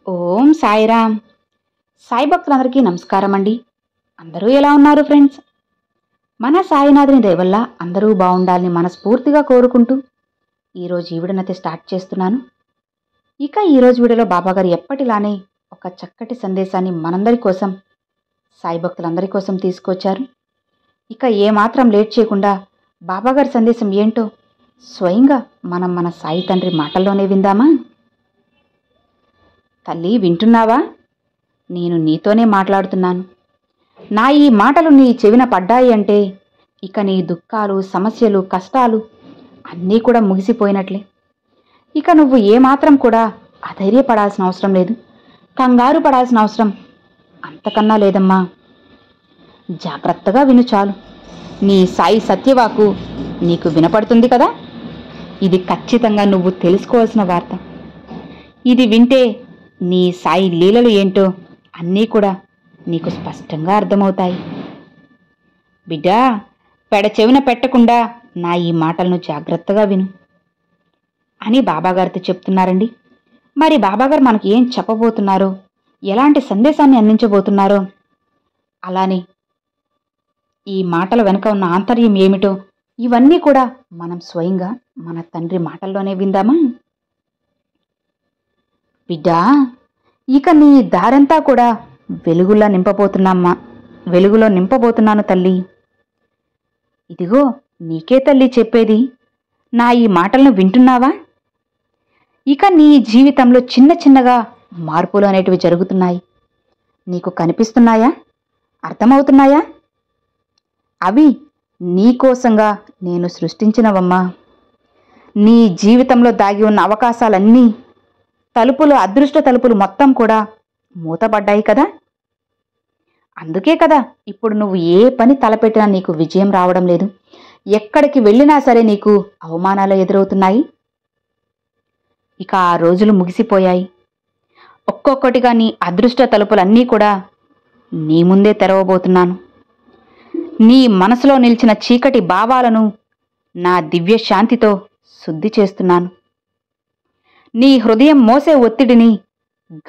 ఓం సాయిరామ్. సాయి భక్తులందరికీ నమస్కారం అండి. అందరూ ఎలా ఉన్నారు ఫ్రెండ్స్? మన సాయినాథుని దయ వల్ల అందరూ బాగుండాలని మనస్ఫూర్తిగా కోరుకుంటూ ఈరోజు ఈ వీడియోనైతే స్టార్ట్ చేస్తున్నాను. ఇక ఈరోజు వీడియోలో బాబాగారు ఎప్పటిలానే ఒక చక్కటి సందేశాన్ని మనందరి కోసం, సాయి భక్తులందరి కోసం తీసుకొచ్చారు. ఇక ఏమాత్రం లేట్ చేయకుండా బాబాగారి సందేశం ఏంటో స్వయంగా మనం మన సాయి తండ్రి మాటల్లోనే విందామా? తల్లి, వింటున్నావా? నేను నీతోనే మాట్లాడుతున్నాను. నా ఈ మాటలు నీ చెవిన పడ్డాయి అంటే ఇక నీ దుఃఖాలు, సమస్యలు, కష్టాలు అన్నీ కూడా ముగిసిపోయినట్లే. ఇక నువ్వు ఏమాత్రం కూడా అధైర్యపడాల్సిన అవసరం లేదు, కంగారు పడాల్సిన అవసరం అంతకన్నా లేదమ్మా. జాగ్రత్తగా విను చాలు. నీ సాయి సత్యవాకు నీకు వినపడుతుంది కదా. ఇది ఖచ్చితంగా నువ్వు తెలుసుకోవాల్సిన వార్త. ఇది వింటే నీ సాయి లీలలు ఏంటో అన్నీ కూడా నీకు స్పష్టంగా అర్థమవుతాయి. బిడ్డా, చెవిన పెట్టకుండా నా ఈ మాటలను జాగ్రత్తగా విను అని బాబాగారితో చెప్తున్నారండి. మరి బాబాగారు మనకు ఏం చెప్పబోతున్నారో, ఎలాంటి సందేశాన్ని అందించబోతున్నారో, అలానే ఈ మాటల వెనుక ఉన్న ఆంతర్యం ఏమిటో ఇవన్నీ కూడా మనం స్వయంగా మన తండ్రి మాటల్లోనే విందామా? బిడ్డా, ఇక నీ దారంతా కూడా వెలుగులో నింపబోతున్నాను తల్లి. ఇదిగో నీకే తల్లి చెప్పేది. నా ఈ మాటలను వింటున్నావా? ఇక నీ జీవితంలో చిన్న చిన్నగా మార్పులు అనేటివి జరుగుతున్నాయి. నీకు కనిపిస్తున్నాయా? అర్థమవుతున్నాయా? అవి నీకోసంగా నేను సృష్టించినవమ్మా. నీ జీవితంలో దాగి ఉన్న అవకాశాలన్నీ, అదృష్ట తలుపులు మొత్తం కూడా మూతబడ్డాయి కదా. అందుకే కదా ఇప్పుడు నువ్వు ఏ పని తలపెట్టినా నీకు విజయం రావడం లేదు. ఎక్కడికి వెళ్ళినా సరే నీకు అవమానాలు ఎదురవుతున్నాయి. ఇక ఆ రోజులు ముగిసిపోయాయి. ఒక్కొక్కటిగా నీ అదృష్ట తలుపులన్నీ కూడా నీ ముందే తెరవబోతున్నాను. నీ మనసులో నిలిచిన చీకటి భావాలను నా దివ్య శాంతితో శుద్ధి చేస్తున్నాను. నీ హృదయం మోసే ఒత్తిడిని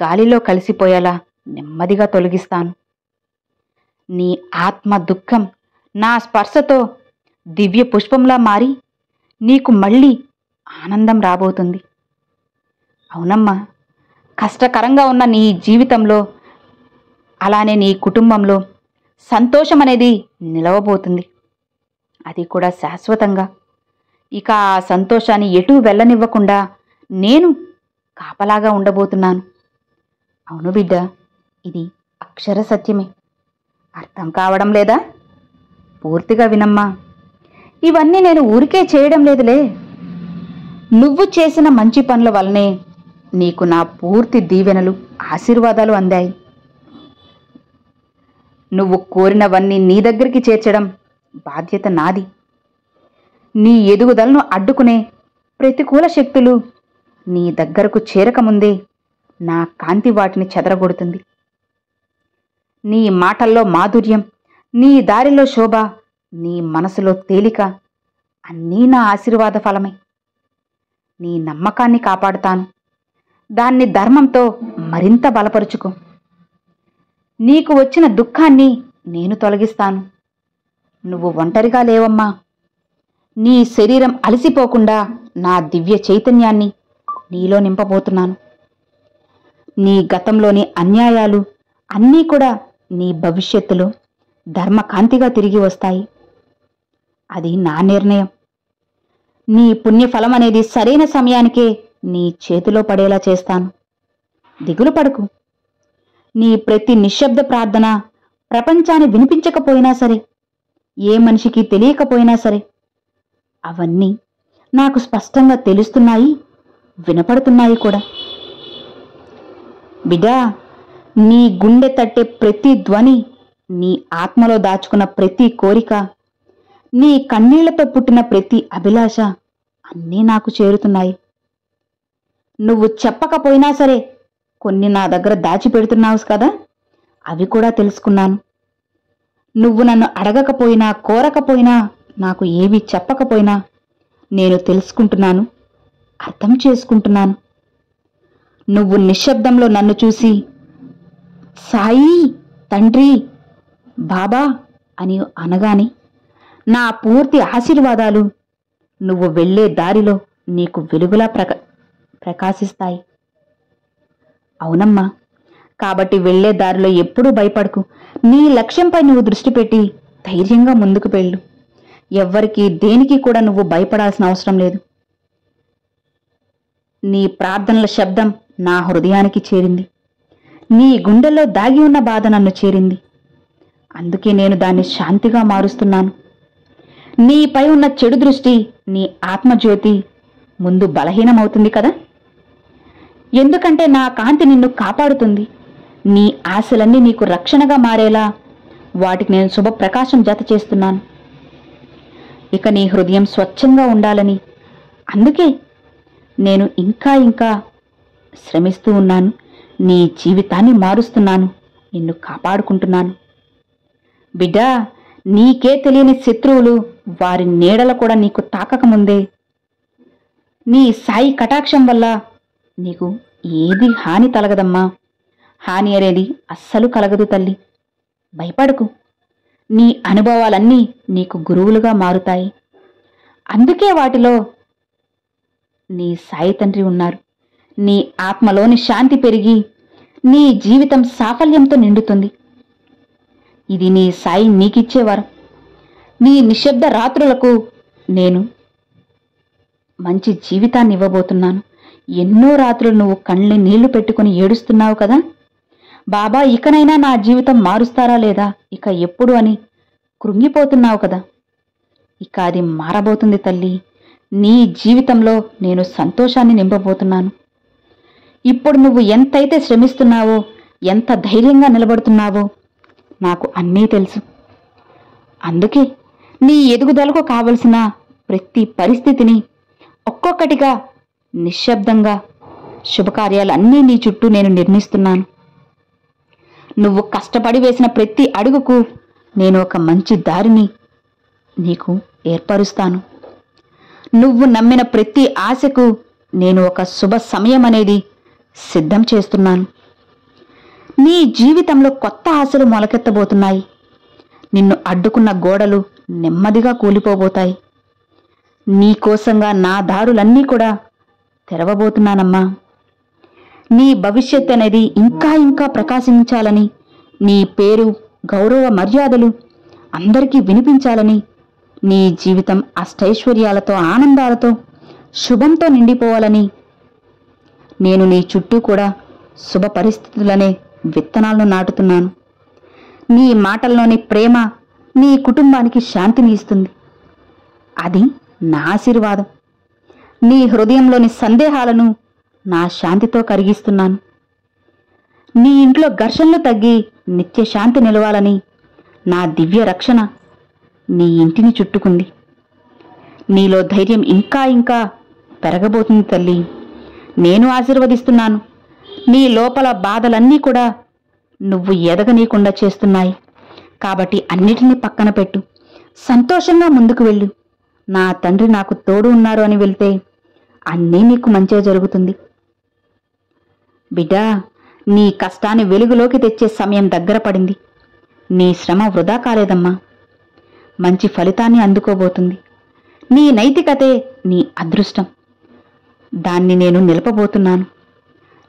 గాలిలో కలిసిపోయేలా నెమ్మదిగా తొలగిస్తాను. నీ ఆత్మ దుఃఖం నా స్పర్శతో దివ్య పుష్పంలా మారి నీకు మళ్ళీ ఆనందం రాబోతుంది. అవునమ్మా, కష్టకరంగా ఉన్న నీ జీవితంలో, అలానే నీ కుటుంబంలో సంతోషం అనేది నిలవబోతుంది. అది కూడా శాశ్వతంగా. ఇక ఆ సంతోషాన్ని ఎటూ వెళ్ళనివ్వకుండా నేను కాపలాగా ఉండబోతున్నాను. అవును బిడ్డ, ఇది అక్షర సత్యమే. అర్థం కావడం లేదా? పూర్తిగా వినమ్మా. ఇవన్నీ నేను ఊరికే చేయడం లేదులే. నువ్వు చేసిన మంచి పనుల వల్లనే నీకు నా పూర్తి దీవెనలు, ఆశీర్వాదాలు అందాయి. నువ్వు కోరినవన్నీ నీ దగ్గరికి చేర్చడం బాధ్యత నాది. నీ ఎదుగుదలను అడ్డుకునే ప్రతికూల శక్తులు నీ దగ్గరకు చేరకముందే నా కాంతి వాటిని చెదరగొడుతుంది. నీ మాటల్లో మాధుర్యం, నీ దారిలో శోభ, నీ మనసులో తేలిక అన్నీ నా ఆశీర్వాద ఫలమే. నీ నమ్మకాన్ని కాపాడుతాను. దాన్ని ధర్మంతో మరింత బలపరుచుకో. నీకు వచ్చిన దుఃఖాన్ని నేను తొలగిస్తాను. నువ్వు ఒంటరిగా లేవమ్మా. నీ శరీరం అలసిపోకుండా నా దివ్య చైతన్యాన్ని నీలో నింపబోతున్నాను. నీ గతంలోని అన్యాయాలు అన్నీ కూడా నీ భవిష్యత్తులో ధర్మకాంతిగా తిరిగి వస్తాయి. అది నా నిర్ణయం. నీ పుణ్యఫలం అనేది సరైన సమయానికే నీ చేతిలో పడేలా చేస్తాను. దిగులు పడకు. నీ ప్రతి నిశ్శబ్ద ప్రార్థన ప్రపంచాన్ని వినిపించకపోయినా సరే, ఏ మనిషికి తెలియకపోయినా సరే, అవన్నీ నాకు స్పష్టంగా తెలుస్తున్నాయి, వినపడుతున్నాయి కూడా. బిడ్డా, నీ గుండె తట్టే ప్రతి ధ్వని, నీ ఆత్మలో దాచుకున్న ప్రతి కోరిక, నీ కన్నీళ్లతో పుట్టిన ప్రతి అభిలాష అన్నీ నాకు చేరుతున్నాయి. నువ్వు చెప్పకపోయినా సరే కొన్ని నా దగ్గర దాచిపెడుతున్నావు కదా, అవి కూడా తెలుసుకున్నాను. నువ్వు నన్ను అడగకపోయినా, కోరకపోయినా, నాకు ఏమీ చెప్పకపోయినా నేను తెలుసుకుంటున్నాను, అర్థం చేసుకుంటున్నాను. నువ్వు నిశ్శబ్దంలో నన్ను చూసి సాయి, తండ్రి, బాబా అని అనగానే నా పూర్తి ఆశీర్వాదాలు నువ్వు వెళ్ళే దారిలో నీకు వెలుగులా ప్రకాశిస్తాయి. అవునమ్మా, కాబట్టి వెళ్లే దారిలో ఎప్పుడూ భయపడకు. నీ లక్ష్యంపై నువ్వు దృష్టి పెట్టి ధైర్యంగా ముందుకు వెళ్ళు. ఎవ్వరికీ దేనికి కూడా నువ్వు భయపడాల్సిన అవసరం లేదు. నీ ప్రార్థనల శబ్దం నా హృదయానికి చేరింది. నీ గుండెల్లో దాగి ఉన్న బాధ నన్ను చేరింది. అందుకే నేను దాన్ని శాంతిగా మారుస్తున్నాను. నీపై ఉన్న చెడు దృష్టి, నీ ఆత్మజ్యోతి ముందు బలహీనమవుతుంది కదా. ఎందుకంటే నా కాంతి నిన్ను కాపాడుతుంది. నీ ఆశలన్నీ నీకు రక్షణగా మారేలా వాటికి నేను శుభప్రకాశం జత చేస్తున్నాను. ఇక నీ హృదయం స్వచ్ఛంగా ఉండాలని అందుకే నేను ఇంకా ఇంకా శ్రమిస్తూ ఉన్నాను. నీ జీవితాన్ని మారుస్తున్నాను, నిన్ను కాపాడుకుంటున్నాను. బిడ్డా, నీకే తెలియని శత్రువులు వారి నీడల కూడా నీకు తాకకముందే నీ సాయి కటాక్షం వల్ల నీకు ఏది హాని తలగదమ్మా. హాని అనేది అస్సలు కలగదు తల్లి. భయపడకు. నీ అనుభవాలన్నీ నీకు గురువులుగా మారుతాయి. అందుకే వాటిలో నీ సాయి తండ్రి ఉన్నారు. నీ ఆత్మలోని శాంతి పెరిగి నీ జీవితం సాఫల్యంతో నిండుతుంది. ఇది నీ సాయి నీకిచ్చే వరం. నీ నిశ్శబ్ద రాత్రులకు నేను మంచి జీవితాన్ని ఇవ్వబోతున్నాను. ఎన్నో రాత్రులు నువ్వు కళ్ళని నీళ్లు పెట్టుకుని ఏడుస్తున్నావు కదా, బాబా ఇకనైనా నా జీవితం మారుస్తారా లేదా, ఇక ఎప్పుడు అని కృంగిపోతున్నావు కదా. ఇక అది మారబోతుంది తల్లి. నీ జీవితంలో నేను సంతోషాన్ని నింపబోతున్నాను. ఇప్పుడు నువ్వు ఎంతైతే శ్రమిస్తున్నావో, ఎంత ధైర్యంగా నిలబడుతున్నావో నాకు అన్నీ తెలుసు. అందుకే నీ ఎదుగుదలకు కావలసిన ప్రతి పరిస్థితిని ఒక్కొక్కటిగా నిశ్శబ్దంగా శుభకార్యాలన్నీ నీ చుట్టూ నేను నిర్మిస్తున్నాను. నువ్వు కష్టపడి వేసిన ప్రతి అడుగుకు నేను ఒక మంచి దారిని నీకు ఏర్పరుస్తాను. నువ్వు నమ్మిన ప్రతి ఆశకు నేను ఒక శుభ సమయం అనేది సిద్ధం చేస్తున్నాను. నీ జీవితంలో కొత్త ఆశలు మొలకెత్తబోతున్నాయి. నిన్ను అడ్డుకున్న గోడలు నెమ్మదిగా కూలిపోబోతాయి. నీకోసంగా నా దారులన్నీ కూడా తెరవబోతున్నానమ్మా. నీ భవిష్యత్ అనేది ఇంకా ఇంకా ప్రకాశించాలని, నీ పేరు, గౌరవ మర్యాదలు అందరికీ వినిపించాలని, నీ జీవితం అష్టైశ్వర్యాలతో, ఆనందాలతో, శుభంతో నిండిపోవాలని నేను నీ చుట్టూ కూడా శుభ పరిస్థితులనే విత్తనాలను నాటుతున్నాను. నీ మాటల్లోని ప్రేమ నీ కుటుంబానికి శాంతిని ఇస్తుంది. అది నా ఆశీర్వాదం. నీ హృదయంలోని సందేహాలను నా శాంతితో కరిగిస్తున్నాను. నీ ఇంట్లో ఘర్షణలు తగ్గి నిత్య శాంతి నిలవాలని నా దివ్య రక్షణ నీ ఇంటిని చుట్టుకుంది. నీలో ధైర్యం ఇంకా ఇంకా పెరగబోతుంది తల్లి. నేను ఆశీర్వదిస్తున్నాను. నీ లోపల బాధలన్నీ కూడా నువ్వు ఎదగనీయకుండా చేస్తున్నాయి. కాబట్టి అన్నిటినీ పక్కన పెట్టు. సంతోషంగా ముందుకు వెళ్ళు. నా తండ్రి నాకు తోడు ఉన్నారు అని వెళ్తే అన్నీ నీకు మంచిగా జరుగుతుంది. బిడ్డా, నీ కష్టాన్ని వెలుగులోకి తెచ్చే సమయం దగ్గర పడింది. నీ శ్రమ వృధా కాలేదమ్మా. మంచి ఫలితాన్ని అందుకోబోతుంది. నీ నైతికతే నీ అదృష్టం. దాన్ని నేను నిలపబోతున్నాను.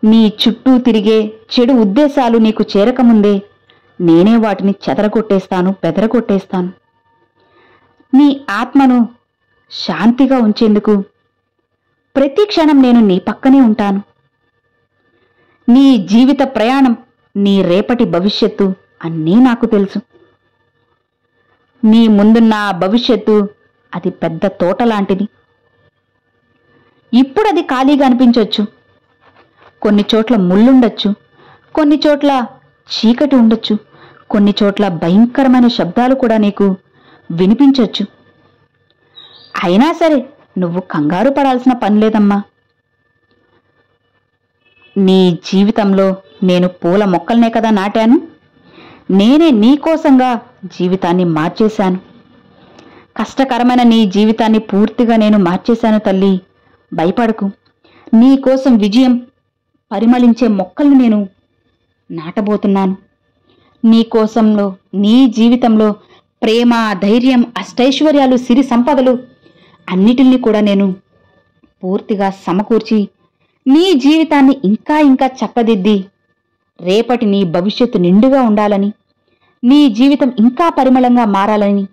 నీ చుట్టూ తిరిగే చెడు ఉద్దేశాలు నీకు చేరకముందే నేనే వాటిని చెదరగొట్టేస్తాను, బెదరగొట్టేస్తాను. నీ ఆత్మను శాంతిగా ఉంచేందుకు ప్రతి క్షణం నేను నీ పక్కనే ఉంటాను. నీ జీవిత ప్రయాణం, నీ రేపటి భవిష్యత్తు అన్నీ నాకు తెలుసు. నీ ముందున్న భవిష్యత్తు అది పెద్ద తోట లాంటిది. ఇప్పుడది ఖాళీగా అనిపించవచ్చు. కొన్ని చోట్ల ముళ్ళుండొచ్చు, కొన్ని చోట్ల చీకటి ఉండొచ్చు, కొన్ని చోట్ల భయంకరమైన శబ్దాలు కూడా నీకు వినిపించొచ్చు. అయినా సరే నువ్వు కంగారు పడాల్సిన పని లేదమ్మా. నీ జీవితంలో నేను పూల మొక్కల్నే కదా నాటాను. నేనే నీకోసంగా జీవితాన్ని మార్చేశాను. కష్టకరమైన నీ జీవితాన్ని పూర్తిగా నేను మార్చేశాను తల్లి. భయపడకు. నీకోసం విజయం పరిమళించే మొక్కలను నేను నాటబోతున్నాను. నీ కోసంలో, నీ జీవితంలో ప్రేమ, ధైర్యం, అష్టైశ్వర్యాలు, సిరి సంపదలు అన్నిటినీ కూడా నేను పూర్తిగా సమకూర్చి నీ జీవితాన్ని ఇంకా ఇంకా చక్కదిద్ది రేపటి నీ భవిష్యత్తు నిండుగా ఉండాలని, నీ జీవితం ఇంకా పరిమళంగా మారాలని,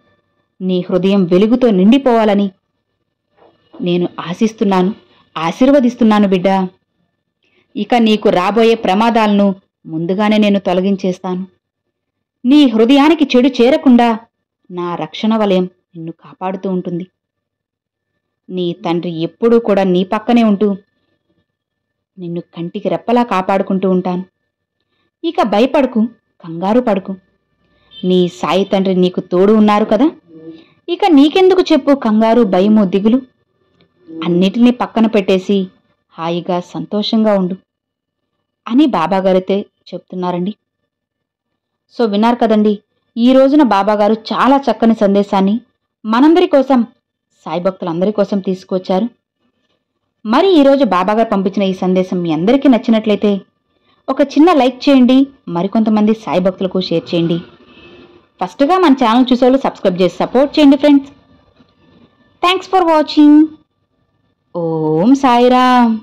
నీ హృదయం వెలుగుతో నిండిపోవాలని నేను ఆశిస్తున్నాను, ఆశీర్వదిస్తున్నాను బిడ్డా. ఇక నీకు రాబోయే ప్రమాదాలను ముందుగానే నేను తొలగించేస్తాను. నీ హృదయానికి చెడు చేరకుండా నా రక్షణ వలయం నిన్ను కాపాడుతూ ఉంటుంది. నీ తండ్రి ఎప్పుడూ కూడా నీ పక్కనే ఉంటూ నిన్ను కంటికి రెప్పలా కాపాడుకుంటూ ఉంటాను. ఇక భయపడకు, కంగారు పడకు. నీ సాయి తండ్రి నీకు తోడు ఉన్నారు కదా. ఇక నీకెందుకు చెప్పు కంగారు, భయము, దిగులు? అన్నిటినీ పక్కన పెట్టేసి హాయిగా సంతోషంగా ఉండు అని బాబాగారైతే చెప్తున్నారండి. సో విన్నారు కదండి, ఈ రోజున బాబాగారు చాలా చక్కని సందేశాన్ని మనందరి కోసం, సాయి భక్తులందరి కోసం తీసుకువచ్చారు. మరి ఈరోజు బాబాగారు పంపించిన ఈ సందేశం మీ అందరికీ నచ్చినట్లయితే ఒక చిన్న లైక్ చేయండి, మరికొంతమంది సాయి భక్తులకు షేర్ చేయండి. ఫస్ట్గా మన ఛానల్ చూసేవాళ్ళు సబ్స్క్రైబ్ చేసి సపోర్ట్ చేయండి friends. Thanks for watching. Om Sairam.